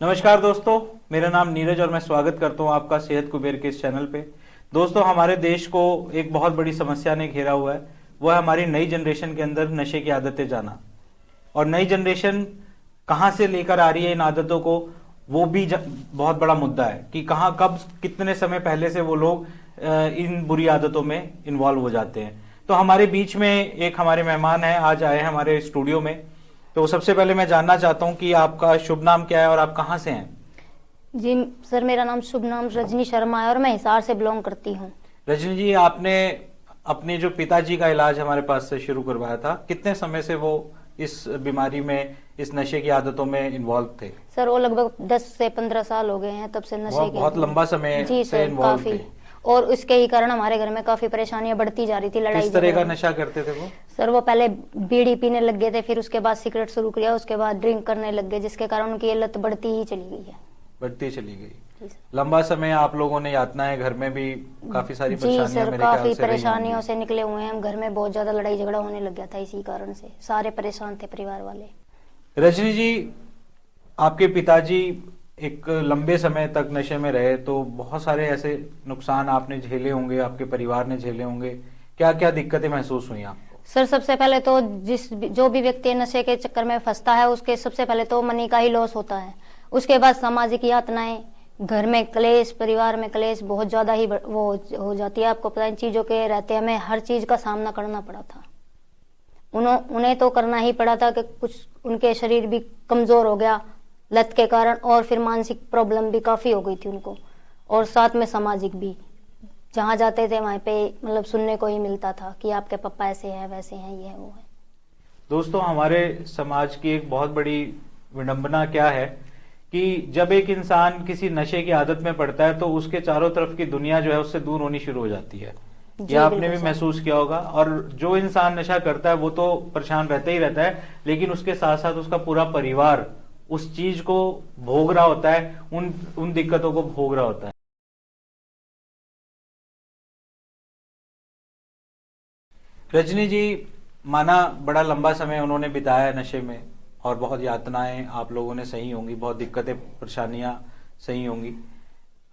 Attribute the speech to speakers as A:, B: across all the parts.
A: नमस्कार दोस्तों, मेरा नाम नीरज और मैं स्वागत करता हूं आपका सेहत कुबेर के इस चैनल पे। दोस्तों, हमारे देश को एक बहुत बड़ी समस्या ने घेरा हुआ है। वह हमारी नई जनरेशन के अंदर नशे की आदतें जाना। और नई जनरेशन कहां से लेकर आ रही है इन आदतों को, वो भी बहुत बड़ा मुद्दा है कि कहां कब कितने समय पहले से वो लोग इन बुरी आदतों में इन्वॉल्व हो जाते हैं। तो हमारे बीच में एक हमारे मेहमान है, आज आए हैं हमारे स्टूडियो में। तो सबसे पहले मैं जानना चाहता हूं कि आपका शुभ नाम क्या है और आप कहां से हैं?
B: जी सर, मेरा नाम शुभ नाम रजनी शर्मा है और मैं हिसार से बिलोंग करती हूँ।
A: रजनी जी, आपने अपने जो पिताजी का इलाज हमारे पास से शुरू करवाया था, कितने समय से वो इस बीमारी में, इस नशे की आदतों में इन्वॉल्व थे?
B: सर वो लगभग 10 से 15 साल हो गए हैं तब से नशे के।
A: बहुत लंबा समय
B: जी
A: से
B: सर,
A: इन्वॉल्व थे।
B: काफी। और उसके ही कारण हमारे घर में काफी परेशानियां बढ़ती जा रही थी। लड़ाई
A: किस तरह का
B: झगड़ा।
A: नशा करते थे वो?
B: सर वो पहले बीड़ी पीने लग गए थे, फिर उसके बाद सिगरेट शुरू किया, उसके बाद ड्रिंक करने लग गए, जिसके कारण उनकी ये लत बढ़ती ही चली गई है।
A: बढ़ती चली गई।
B: जी सर।
A: लंबा समय आप लोगों ने यातनाएं, घर में भी काफी सारी
B: जी
A: परेशानियां
B: सर,
A: मेरे ख्याल
B: काफी
A: से रही
B: परेशानियों
A: होंगी।
B: से निकले हुए हैं हम। घर में बहुत ज्यादा लड़ाई झगड़ा होने लग गया था, इसी कारण से सारे परेशान थे परिवार वाले।
A: रजनी जी, आपके पिताजी एक लंबे समय तक नशे में रहे, तो बहुत सारे ऐसे नुकसान आपने झेले होंगे, आपके परिवार ने झेले होंगे। क्या क्या दिक्कतें महसूस हुई आपको?
B: सर सबसे पहले तो जो भी व्यक्ति नशे के चक्कर में फंसता है, उसके सबसे पहले तो मनी का ही लॉस होता है। उसके बाद सामाजिक यातनाएं, घर में क्लेश, परिवार में क्लेश बहुत ज्यादा ही वो हो जाती है। आपको पता है, इन चीजों के रहते हमें हर चीज का सामना करना पड़ा था। उन्हें तो करना ही पड़ा था कि कुछ उनके शरीर भी कमजोर हो गया लत के कारण, और फिर मानसिक प्रॉब्लम भी काफी हो गई थी उनको, और साथ में सामाजिक भी। जहां जाते थे वहां पे मतलब सुनने को ही मिलता था कि आपके पापा ऐसे हैं, वैसे हैं, ये है, वो है।
A: दोस्तों, हमारे समाज की एक बहुत बड़ी विडंबना क्या है कि जब एक इंसान किसी नशे की आदत में पड़ता है तो उसके चारों तरफ की दुनिया जो है उससे दूर होनी शुरू हो जाती है। ये आपने भी महसूस किया होगा। और जो इंसान नशा करता है वो तो परेशान रहता ही रहता है, लेकिन उसके साथ साथ उसका पूरा परिवार उस चीज को भोग रहा होता है, उन दिक्कतों को भोग रहा होता है। रजनी जी, माना बड़ा लंबा समय उन्होंने बिताया है नशे में, और बहुत यातनाएं आप लोगों ने सही होंगी, बहुत दिक्कतें परेशानियां सही होंगी।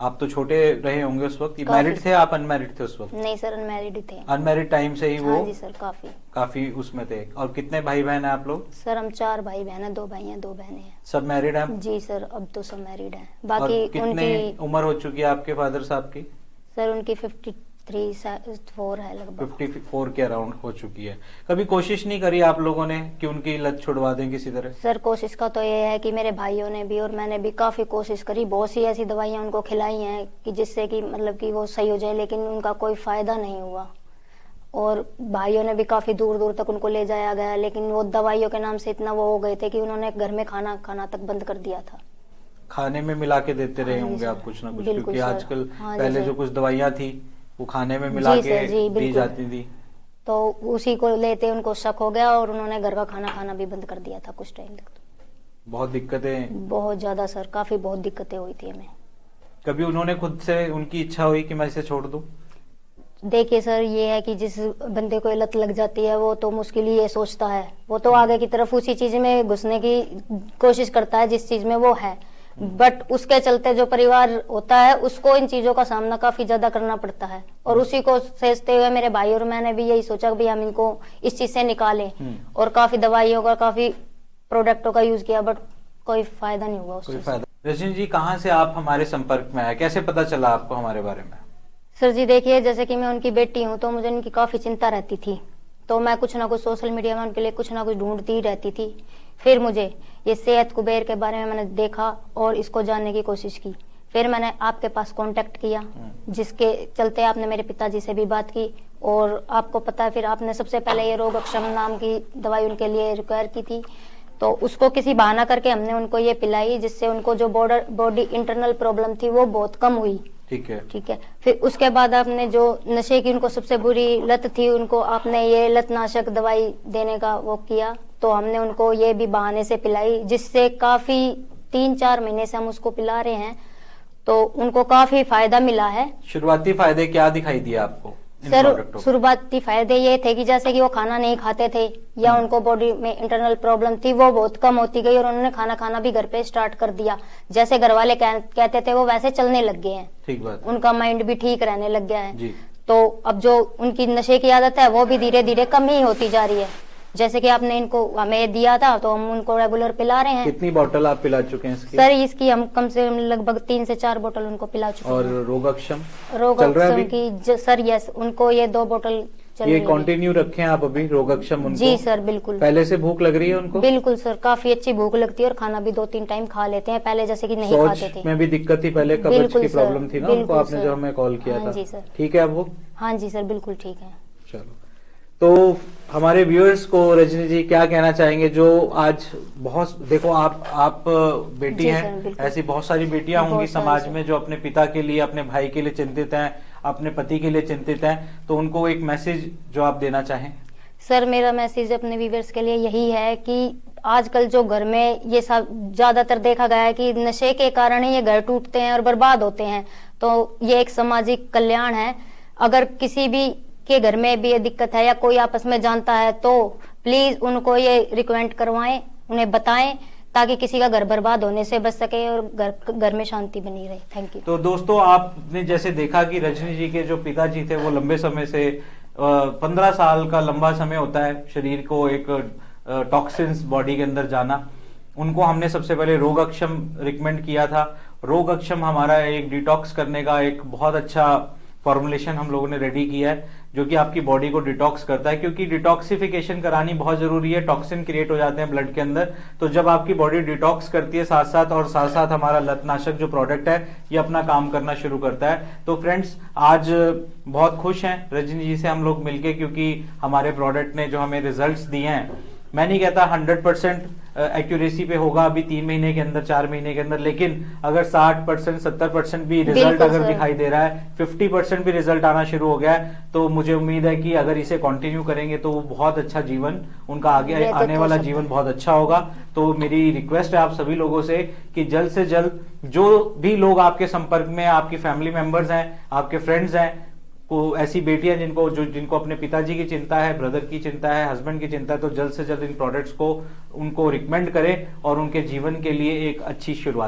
A: आप तो छोटे रहे होंगे उस वक्त। मैरिड थे आप, अनमैरिड थे उस वक्त?
B: नहीं सर, अनमैरिड थे।
A: अनमैरिड टाइम से ही वो?
B: हाँ जी सर,
A: काफी उसमें थे। और कितने भाई बहन हैं आप लोग?
B: सर हम 4 भाई बहन हैं, 2 भाई हैं, 2 बहनें हैं।
A: सब मैरिड हैं?
B: जी सर, अब तो सब मैरिड हैं।
A: और
B: बाकी
A: कितने
B: उनकी
A: उम्र हो चुकी है आपके फादर साहब की?
B: सर उनकी 53-4 है लगभग।
A: 54 के अराउंड हो चुकी है। कभी कोशिश नहीं करी आप लोगों ने कि उनकी लत छुड़वा दें किसी तरह?
B: सर कोशिश का तो ये है कि मेरे भाइयों ने भी और मैंने भी काफी कोशिश करी, बहुत सी ऐसी दवाइयां उनको खिलाई हैं कि जिससे कि मतलब कि वो सही हो जाए, लेकिन उनका कोई फायदा नहीं हुआ। और भाइयों ने भी काफी दूर दूर तक उनको ले जाया गया, लेकिन वो दवाइयों के नाम से इतना वो हो गए थे कि उन्होंने घर में खाना खाना तक बंद कर दिया था।
A: खाने में मिला के देते रहे
B: हाँ जी
A: होंगे
B: सर,
A: आप कुछ ना कुछ,
B: बिल्कुल
A: क्योंकि
B: सर।
A: आजकल
B: हाँ जी
A: पहले
B: सर।
A: जो कुछ दवाइयां थी वो खाने में मिला
B: जी
A: के
B: सर, जी
A: दी
B: बिल्कुल।
A: जाती थी।
B: तो उसी को लेते उनको शक हो गया और उन्होंने घर का खाना खाना भी बंद कर दिया था कुछ टाइम तक।
A: बहुत दिक्कतें?
B: बहुत ज्यादा सर, काफी बहुत दिक्कतें हुई थी हमें।
A: कभी उन्होंने खुद से, उनकी इच्छा हुई कि मैं इसे छोड़ दूं?
B: देखिए सर, ये है कि जिस बंदे को लत लग जाती है वो तो मुश्किल ही ये सोचता है, वो तो आगे की तरफ उसी चीज में घुसने की कोशिश करता है जिस चीज में वो है। बट उसके चलते जो परिवार होता है उसको इन चीजों का सामना काफी ज्यादा करना पड़ता है, और उसी को सोचते हुए मेरे भाई और मैंने भी यही सोचा कि हम इनको इस चीज से निकालें, और काफी दवाइयों का, काफी प्रोडक्टों का यूज किया, बट कोई फायदा नहीं हुआ उस चीज से।
A: रजनी जी, कहाँ से आप हमारे संपर्क में आए, कैसे पता चला आपको हमारे बारे में?
B: सर जी देखिए, जैसे कि मैं उनकी बेटी हूँ तो मुझे उनकी काफी चिंता रहती थी, तो मैं कुछ ना कुछ सोशल मीडिया में उनके लिए कुछ ना कुछ ढूंढती ही रहती थी। फिर मुझे ये सेहत कुबेर के बारे में मैंने देखा और इसको जानने की कोशिश की। फिर मैंने आपके पास कांटेक्ट किया, जिसके चलते आपने मेरे पिताजी से भी बात की, और आपको पता है फिर आपने सबसे पहले ये रोगक्षम नाम की दवाई उनके लिए रिक्वायर की थी, तो उसको किसी बहाना करके हमने उनको ये पिलाई, जिससे उनको जो बॉडी इंटरनल प्रॉब्लम थी वो बहुत कम हुई।
A: ठीक है।
B: ठीक है। फिर उसके बाद आपने जो नशे की उनको सबसे बुरी लत थी, उनको आपने ये लतनाशक दवाई देने का वो किया, तो हमने उनको ये भी बहाने से पिलाई, जिससे काफी 3-4 महीने से हम उसको पिला रहे हैं, तो उनको काफी फायदा मिला है।
A: शुरुआती फायदे क्या दिखाई दिए आपको इन
B: सर
A: प्रोडक्टों के?
B: शुरुआती फायदे ये थे कि जैसे कि वो खाना नहीं खाते थे या उनको बॉडी में इंटरनल प्रॉब्लम थी, वो बहुत कम होती गई और उन्होंने खाना खाना भी घर पे स्टार्ट कर दिया। जैसे घर वाले कहते थे वो वैसे चलने लग गए हैं।
A: ठीक बात है।
B: उनका माइंड भी ठीक रहने लग गया है।
A: जी।
B: तो अब जो उनकी नशे की आदत है वो भी धीरे धीरे कम ही होती जा रही है। जैसे कि आपने इनको हमें दिया था तो हम उनको रेगुलर पिला रहे हैं।
A: कितनी बोतल आप पिला चुके हैं इसकी?
B: सर इसकी हम कम से कम लगभग 3 से 4 बोतल उनको पिला चुके
A: और
B: हैं।
A: रोगक्षम
B: रोगक्षम की सर यस, उनको ये 2 बोतल चल
A: ये
B: रही है।
A: कंटिन्यू रखें आप अभी रोगक्षम उनको?
B: जी सर बिल्कुल।
A: पहले से भूख लग रही है उनको?
B: बिल्कुल सर, काफी अच्छी भूख लगती है और खाना भी 2-3 टाइम खा लेते हैं, पहले जैसे कि नहीं खाते
A: सोच
B: थे।
A: में भी दिक्कत थी पहले, कब्ज
B: बिल्कुल
A: की
B: सर,
A: प्रॉब्लम थी ना उनको,
B: बिल्कुल
A: आपने
B: सर।
A: जो हमें कॉल किया
B: हाँ
A: था।
B: जी सर।
A: ठीक है अब वो?
B: हाँ जी सर बिल्कुल ठीक है।
A: चलो, तो हमारे व्यूअर्स को रजनी जी क्या कहना चाहेंगे जो आज बहुत, देखो आप बेटी
B: जी
A: हैं,
B: सर, बिल्कुल।
A: ऐसी बहुत सारी बेटियां
B: बहुत
A: होंगी
B: सारी
A: समाज
B: सर।
A: में जो अपने पिता के लिए, अपने भाई के लिए चिंतित हैं, अपने पति के लिए चिंतित हैं, तो उनको एक मैसेज जो आप देना चाहें।
B: सर मेरा मैसेज अपने व्यूअर्स के लिए यही है कि आजकल जो घर में ये सब ज्यादातर देखा गया है कि नशे के कारण ही ये घर टूटते हैं और बर्बाद होते हैं, तो ये एक सामाजिक कल्याण है। अगर किसी भी के घर में भी ये दिक्कत है या कोई आपस में जानता है तो प्लीज उनको ये रिकमेंड करवाएं, उन्हें बताएं ताकि किसी का घर बर्बाद होने से बच सके और घर में शांति बनी रहे। Thank you.
A: तो दोस्तों आपने जैसे देखा कि रजनी जी के जो पिताजी थे वो लंबे समय से 15 साल का लंबा समय होता है शरीर को एक टॉक्सिन्स बॉडी के अंदर जाना। उनको हमने सबसे पहले रोगक्षम रिकमेंड किया था। रोगक्षम हमारा एक डिटॉक्स करने का एक बहुत अच्छा फॉर्मुलेशन हम लोगों ने रेडी किया है जो कि आपकी बॉडी को डिटॉक्स करता है, क्योंकि डिटॉक्सिफिकेशन करानी बहुत जरूरी है। टॉक्सिन क्रिएट हो जाते हैं ब्लड के अंदर, तो जब आपकी बॉडी डिटॉक्स करती है साथ साथ हमारा लतनाशक जो प्रोडक्ट है ये अपना काम करना शुरू करता है। तो फ्रेंड्स आज बहुत खुश हैं रजनी जी से हम लोग मिलके, क्योंकि हमारे प्रोडक्ट ने जो हमें रिजल्ट्स दिए हैं, मैं नहीं कहता 100% एक्यूरेसी पे होगा अभी 3 महीने के अंदर, 4 महीने के अंदर, लेकिन अगर 60% 70% भी रिजल्ट अगर दिखाई दे रहा है, 50% भी रिजल्ट आना शुरू हो गया है, तो मुझे उम्मीद है कि अगर इसे कंटिन्यू करेंगे तो वो बहुत अच्छा जीवन, उनका आगे आने वाला जीवन बहुत अच्छा होगा। तो मेरी रिक्वेस्ट है आप सभी लोगों से कि जल्द से जल्द जो भी लोग आपके संपर्क में, आपकी फैमिली मेंबर्स हैं, आपके फ्रेंड्स हैं, को ऐसी बेटियां जिनको अपने पिताजी की चिंता है, ब्रदर की चिंता है, हस्बैंड की चिंता है, तो जल्द से जल्द इन प्रोडक्ट्स को उनको रिकमेंड करें और उनके जीवन के लिए एक अच्छी शुरुआत